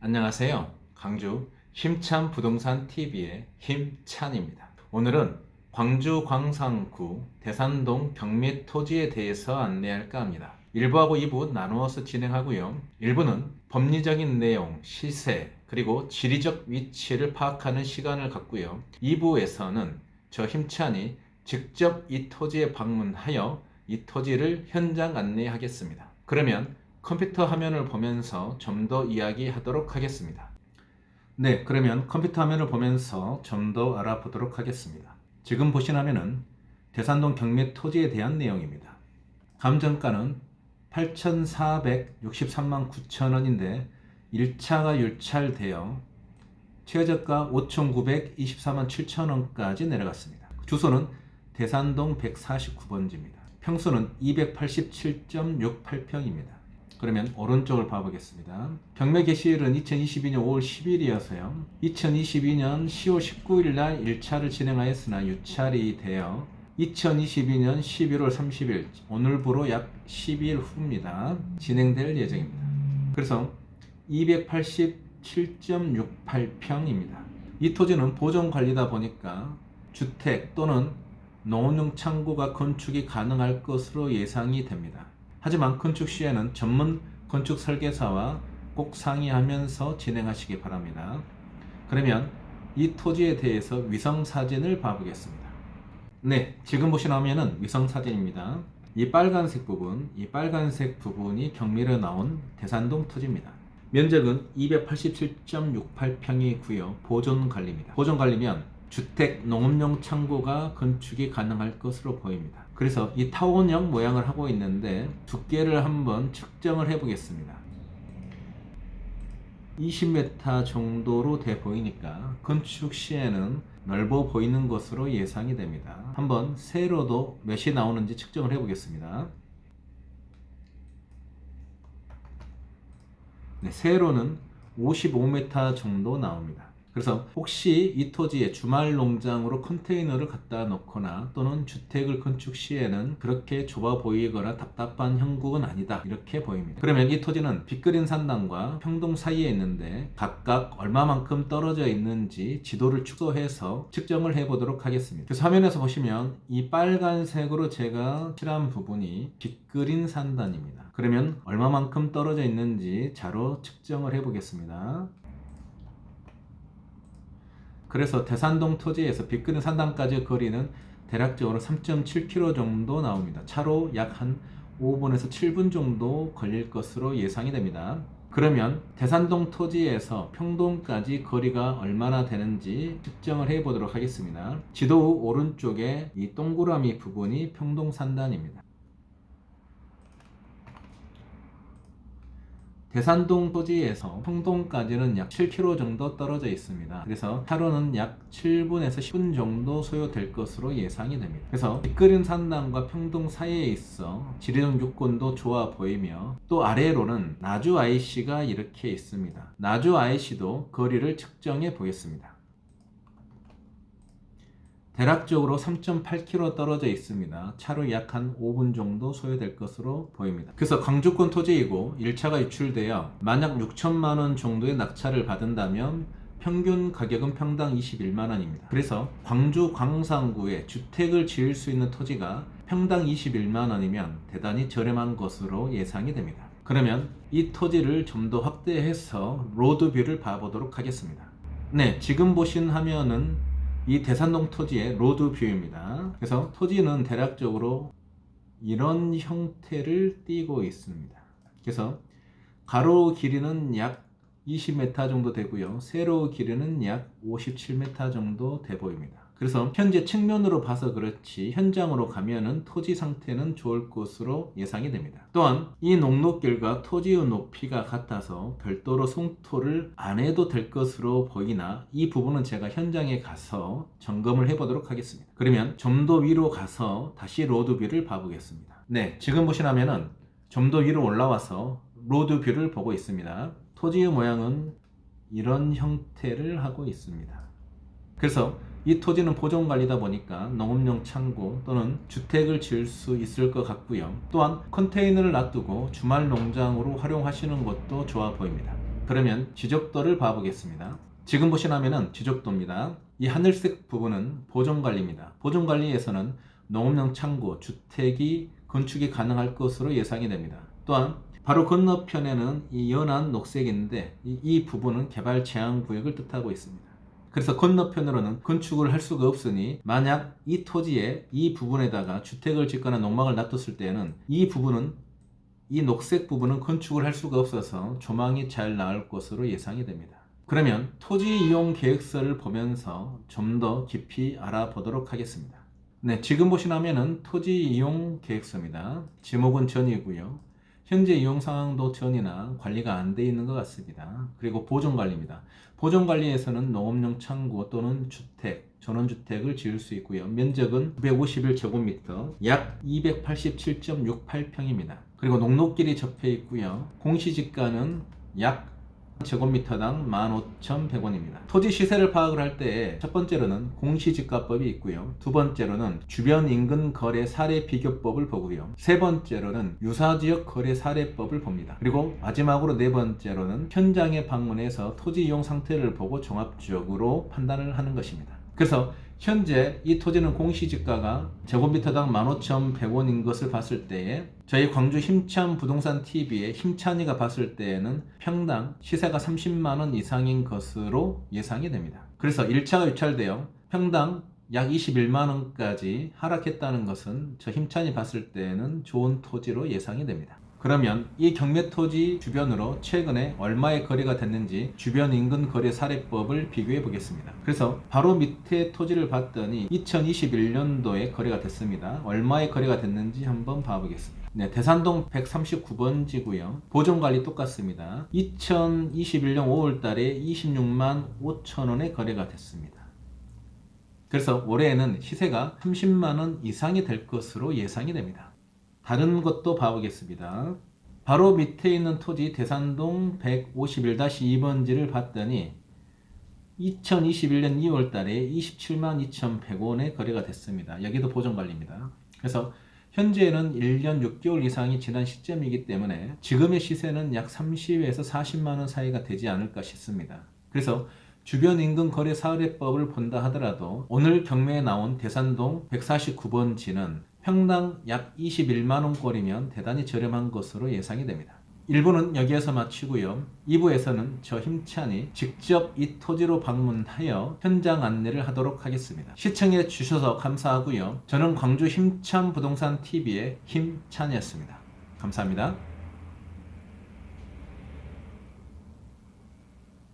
안녕하세요. 광주 힘찬 부동산 TV의 힘찬입니다. 오늘은 광주 광산구 대산동 경매 토지에 대해서 안내할까 합니다. 1부하고 2부 나누어서 진행하고요. 1부는 법리적인 내용, 시세, 그리고 지리적 위치를 파악하는 시간을 갖고요. 2부에서는 저 힘찬이 직접 이 토지에 방문하여 이 토지를 현장 안내하겠습니다. 그러면 컴퓨터 화면을 보면서 좀 더 이야기하도록 하겠습니다. 네, 그러면 컴퓨터 화면을 보면서 좀 더 알아보도록 하겠습니다. 지금 보신 화면은 대산동 경매 토지에 대한 내용입니다. 감정가는 8,463만 9천 원인데 1차가 유찰되어 최저가 5,924만 7천 원까지 내려갔습니다. 주소는 대산동 149번지입니다. 평수는 287.68평입니다. 그러면 오른쪽을 봐보겠습니다. 경매 개시일은 2022년 5월 10일이어서요. 2022년 10월 19일 날 1차를 진행하였으나 유찰이 되어 2022년 11월 30일 오늘부로 약 12일 후입니다. 진행될 예정입니다. 그래서 287.68평입니다. 이 토지는 보존관리다 보니까 주택 또는 농업용 창고가 건축이 가능할 것으로 예상이 됩니다. 하지만 건축 시에는 전문 건축 설계사와 꼭 상의하면서 진행하시기 바랍니다. 그러면 이 토지에 대해서 위성 사진을 봐보겠습니다. 네, 지금 보신 화면은 위성 사진입니다. 이 빨간색 부분이 경매로 나온 대산동 토지입니다. 면적은 287.68평이고요. 보존관리입니다. 보존관리면 주택, 농업용 창고가 건축이 가능할 것으로 보입니다. 그래서 이 타원형 모양을 하고 있는데 두께를 한번 측정을 해 보겠습니다. 20m 정도로 돼 보이니까 건축 시에는 넓어 보이는 것으로 예상이 됩니다. 한번 세로도 몇이 나오는지 측정을 해 보겠습니다. 네, 세로는 55m 정도 나옵니다. 그래서 혹시 이 토지에 주말 농장으로 컨테이너를 갖다 놓거나 또는 주택을 건축 시에는 그렇게 좁아 보이거나 답답한 형국은 아니다 이렇게 보입니다. 그러면 이 토지는 빅그린 산단과 평동 사이에 있는데 각각 얼마만큼 떨어져 있는지 지도를 축소해서 측정을 해 보도록 하겠습니다. 그래서 화면에서 보시면 이 빨간색으로 제가 칠한 부분이 빅그린 산단입니다. 그러면 얼마만큼 떨어져 있는지 자로 측정을 해 보겠습니다. 그래서 대산동 토지에서 빅그린 산단까지의 거리는 대략적으로 3.7km 정도 나옵니다. 차로 약 한 5분에서 7분 정도 걸릴 것으로 예상이 됩니다. 그러면 대산동 토지에서 평동까지 거리가 얼마나 되는지 측정을 해 보도록 하겠습니다. 지도 오른쪽에 이 동그라미 부분이 평동 산단입니다. 대산동 토지에서 평동까지는 약 7km 정도 떨어져 있습니다. 그래서 차로는 약 7분에서 10분 정도 소요될 것으로 예상이 됩니다. 그래서 빅그린 산단과 평동 사이에 있어 지리적 요건도 좋아 보이며 또 아래로는 나주 IC가 이렇게 있습니다. 나주 IC도 거리를 측정해 보겠습니다. 대략적으로 3.8km 떨어져 있습니다. 차로 약 한 5분 정도 소요될 것으로 보입니다. 그래서 광주권 토지이고 1차가 유출되어 만약 6천만원 정도의 낙찰을 받은다면 평균 가격은 평당 21만원입니다. 그래서 광주 광산구에 주택을 지을 수 있는 토지가 평당 21만원이면 대단히 저렴한 것으로 예상이 됩니다. 그러면 이 토지를 좀 더 확대해서 로드뷰를 봐보도록 하겠습니다. 네, 지금 보신 화면은 이 대산동 토지의 로드뷰입니다. 그래서 토지는 대략적으로 이런 형태를 띠고 있습니다. 그래서 가로 길이는 약 20m 정도 되고요. 세로 길이는 약 57m 정도 돼 보입니다. 그래서 현재 측면으로 봐서 그렇지 현장으로 가면은 토지 상태는 좋을 것으로 예상이 됩니다. 또한 이 농로길과 토지의 높이가 같아서 별도로 송토를 안 해도 될 것으로 보이나 이 부분은 제가 현장에 가서 점검을 해 보도록 하겠습니다. 그러면 좀 더 위로 가서 다시 로드뷰를 봐보겠습니다. 네, 지금 보시라면은 좀 더 위로 올라와서 로드뷰를 보고 있습니다. 토지의 모양은 이런 형태를 하고 있습니다. 그래서 이 토지는 보존관리다 보니까 농업용 창고 또는 주택을 지을 수 있을 것 같고요. 또한 컨테이너를 놔두고 주말 농장으로 활용하시는 것도 좋아 보입니다. 그러면 지적도를 봐보겠습니다. 지금 보신 화면은 지적도입니다. 이 하늘색 부분은 보존관리입니다. 보존관리에서는 농업용 창고, 주택이 건축이 가능할 것으로 예상이 됩니다. 또한 바로 건너편에는 이 연한 녹색인데 이 부분은 개발 제한 구역을 뜻하고 있습니다. 그래서 건너편으로는 건축을 할 수가 없으니 만약 이 토지에 이 부분에다가 주택을 짓거나 농막을 놔뒀을 때는 이 녹색 부분은 건축을 할 수가 없어서 조망이 잘 나올 것으로 예상이 됩니다. 그러면 토지 이용 계획서를 보면서 좀 더 깊이 알아보도록 하겠습니다. 네, 지금 보신 화면은 토지 이용 계획서입니다. 제목은 전이고요. 현재 이용 상황도 전이나 관리가 안 돼 있는 것 같습니다. 그리고 보존관리입니다. 보존관리에서는 농업용 창고 또는 주택, 전원주택을 지을 수 있고요. 면적은 951제곱미터, 약 287.68평입니다. 그리고 농로길이 접해 있고요. 공시지가는 약 제곱미터당 15,100원입니다. 토지 시세를 파악을 할 때 첫 번째로는 공시지가법이 있고요. 두 번째로는 주변 인근 거래 사례 비교법을 보고요. 세 번째로는 유사지역 거래 사례법을 봅니다. 그리고 마지막으로 네 번째로는 현장에 방문해서 토지 이용 상태를 보고 종합적으로 판단을 하는 것입니다. 그래서 현재 이 토지는 공시지가가 제곱미터당 15,100원인 것을 봤을 때에 저희 광주 힘찬 부동산 TV의 힘찬이가 봤을 때에는 평당 시세가 30만원 이상인 것으로 예상이 됩니다. 그래서 1차가 유찰되어 평당 약 21만원까지 하락했다는 것은 저 힘찬이 봤을 때에는 좋은 토지로 예상이 됩니다. 그러면 이 경매토지 주변으로 최근에 얼마의 거래가 됐는지 주변 인근 거래 사례법을 비교해 보겠습니다. 그래서 바로 밑에 토지를 봤더니 2021년도에 거래가 됐습니다. 얼마의 거래가 됐는지 한번 봐보겠습니다. 네, 대산동 139번지고요. 보존관리 똑같습니다. 2021년 5월달에 26만 5천원에 거래가 됐습니다. 그래서 올해에는 시세가 30만원 이상이 될 것으로 예상이 됩니다. 다른 것도 봐보겠습니다. 바로 밑에 있는 토지 대산동 151-2번지를 봤더니 2021년 2월 달에 27만 2,100원에 거래가 됐습니다. 여기도 보존관리입니다. 그래서 현재는 1년 6개월 이상이 지난 시점이기 때문에 지금의 시세는 약 30에서 40만원 사이가 되지 않을까 싶습니다. 그래서 주변 인근 거래 사례법을 본다 하더라도 오늘 경매에 나온 대산동 149번지는 평당 약 21만원꼴이면 대단히 저렴한 것으로 예상이 됩니다. 1부는 여기에서 마치고요. 2부에서는 저 힘찬이 직접 이 토지로 방문하여 현장 안내를 하도록 하겠습니다. 시청해 주셔서 감사하고요. 저는 광주 힘찬 부동산 TV의 힘찬이었습니다. 감사합니다.